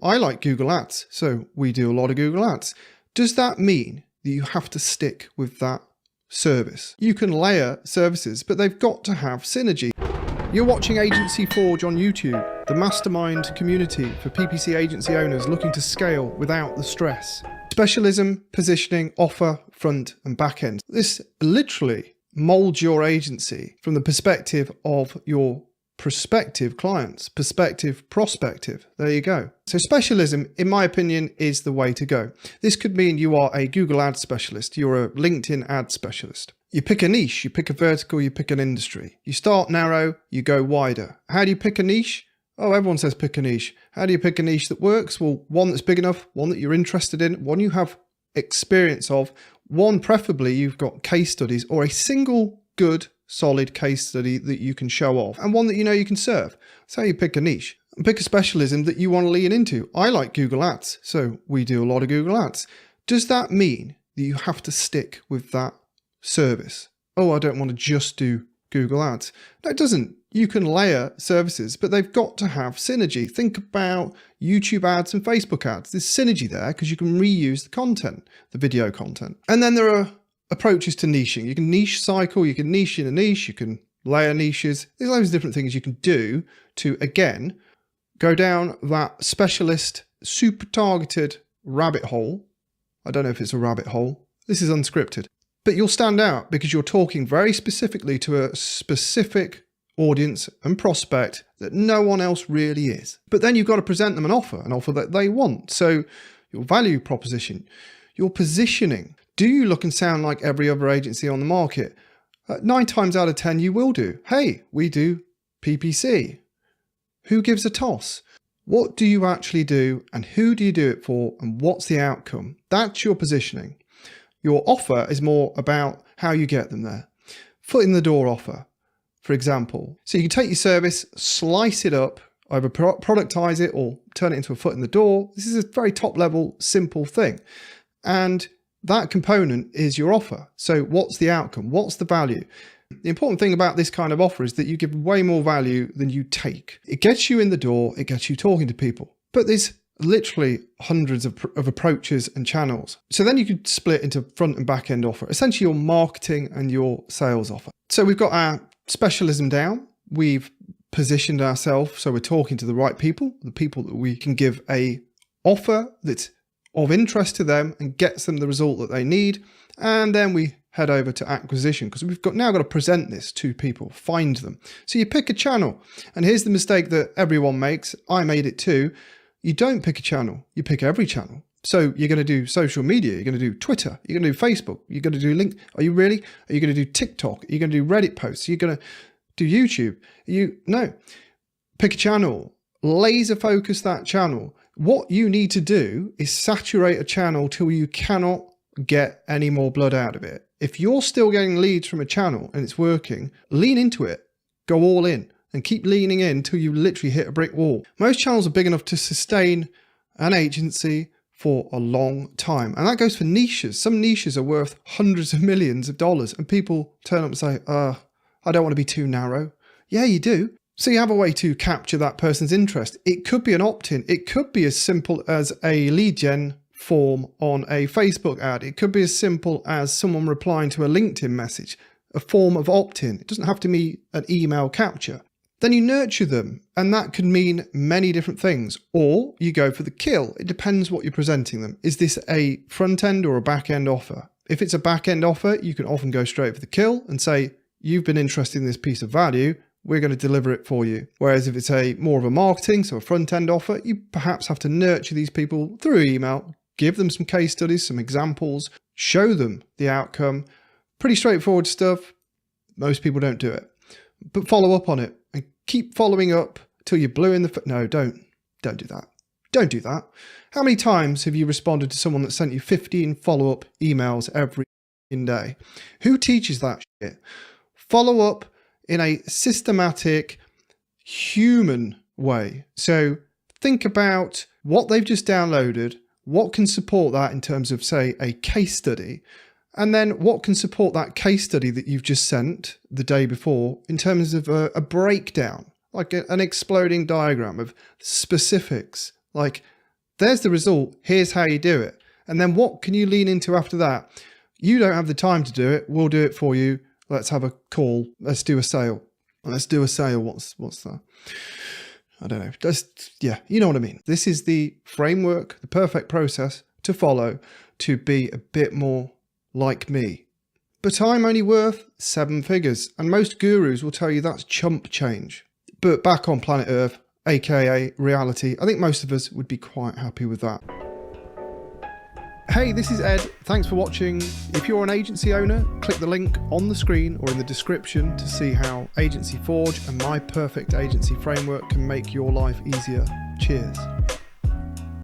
I like Google Ads, so we do a lot of Google Ads. Does that mean that you have to stick with that service? You can layer services, but they've got to have synergy. You're watching Agency Forge on YouTube, the mastermind community for PPC agency owners looking to scale without the stress. Specialism, positioning, offer, front and back end. This literally molds your agency from the perspective of your prospective clients, prospective. There you go. So specialism, in my opinion, is the way to go. This could mean you are a Google Ads specialist, you're a LinkedIn ad specialist. You pick a niche, you pick a vertical, you pick an industry. You start narrow, you go wider. How do you pick a niche? Oh, everyone says pick a niche. How do you pick a niche that works? Well, one that's big enough, one that you're interested in, one you have experience of, one preferably you've got case studies or a single good solid case study that you can show off, and one that you know you can serve. That's how you pick a niche. And pick a specialism that you want to lean into. I like Google Ads, so we do a lot of Google Ads. Does that mean that you have to stick with that service? Oh, I don't want to just do Google Ads. No, it doesn't. You can layer services, but they've got to have synergy. Think about YouTube ads and Facebook ads. There's synergy there because you can reuse the content, the video content. And then there are approaches to niching. You can niche cycle, you can niche in a niche, you can layer niches. There's loads of different things you can do to, again, go down that specialist, super targeted rabbit hole. I don't know if it's a rabbit hole. This is unscripted. But you'll stand out because you're talking very specifically to a specific audience and prospect that no one else really is. But then you've got to present them an offer that they want. So your value proposition, your positioning. Do you look and sound like every other agency on the market? 9 times out of 10, you will do. Hey, we do PPC. Who gives a toss? What do you actually do and who do you do it for and what's the outcome? That's your positioning. Your offer is more about how you get them there. Foot in the door offer, for example. So you can take your service, slice it up, either productize it or turn it into a foot in the door. This is a very top level, simple thing. And that component is your offer. So what's the outcome? What's the value? The important thing about this kind of offer is that you give way more value than you take. It gets you in the door, it gets you talking to people, but there's literally hundreds of approaches and channels. So then you could split into front and back end offer, essentially your marketing and your sales offer. So we've got our specialism down. We've positioned ourselves so we're talking to the right people, the people that we can give a offer that's of interest to them and gets them the result that they need. And then we head over to acquisition because we've now got to present this to people, find them. So you pick a channel, and here's the mistake that everyone makes. I made it too. You don't pick a channel, you pick every channel. So you're going to do social media, you're going to do Twitter, you're going to do Facebook, you're going to do LinkedIn. Are you really? Are you going to do TikTok? Are you going to do Reddit posts? Are you going to do YouTube? No. Pick a channel, laser focus that channel. What you need to do is saturate a channel till you cannot get any more blood out of it. If you're still getting leads from a channel and it's working, lean into it, go all in and keep leaning in till you literally hit a brick wall. Most channels are big enough to sustain an agency for a long time. And that goes for niches. Some niches are worth hundreds of millions of dollars and people turn up and say, I don't want to be too narrow. Yeah, you do. So you have a way to capture that person's interest. It could be an opt-in. It could be as simple as a lead gen form on a Facebook ad. It could be as simple as someone replying to a LinkedIn message, a form of opt-in. It doesn't have to be an email capture. Then you nurture them, and that could mean many different things. Or you go for the kill. It depends what you're presenting them. Is this a front end or a back end offer? If it's a back end offer, you can often go straight for the kill and say, you've been interested in this piece of value, we're going to deliver it for you. Whereas if it's more of a marketing, so a front end offer, you perhaps have to nurture these people through email, give them some case studies, some examples, show them the outcome. Pretty straightforward stuff. Most people don't do it, but follow up on it and keep following up till you're blue in the No, don't do that. Don't do that. How many times have you responded to someone that sent you 15 follow-up emails every day? Who teaches that shit? Follow up in a systematic, human way. So think about what they've just downloaded, what can support that in terms of, say, a case study, and then what can support that case study that you've just sent the day before in terms of a breakdown, like an exploding diagram of specifics, like There's the result. Here's how you do it. And then what can you lean into after that? You don't have the time to do it. We'll do it for you. Let's have a call. Let's do a sale. Let's do a sale. What's that? I don't know. Just, yeah, you know what I mean. This is the framework, the perfect process to follow to be a bit more like me. But I'm only worth 7 figures, and most gurus will tell you that's chump change. But back on planet Earth, aka reality, I think most of us would be quite happy with that. Hey, this is Ed. Thanks for watching. If you're an agency owner, click the link on the screen or in the description to see how Agency Forge and my perfect agency framework can make your life easier. Cheers.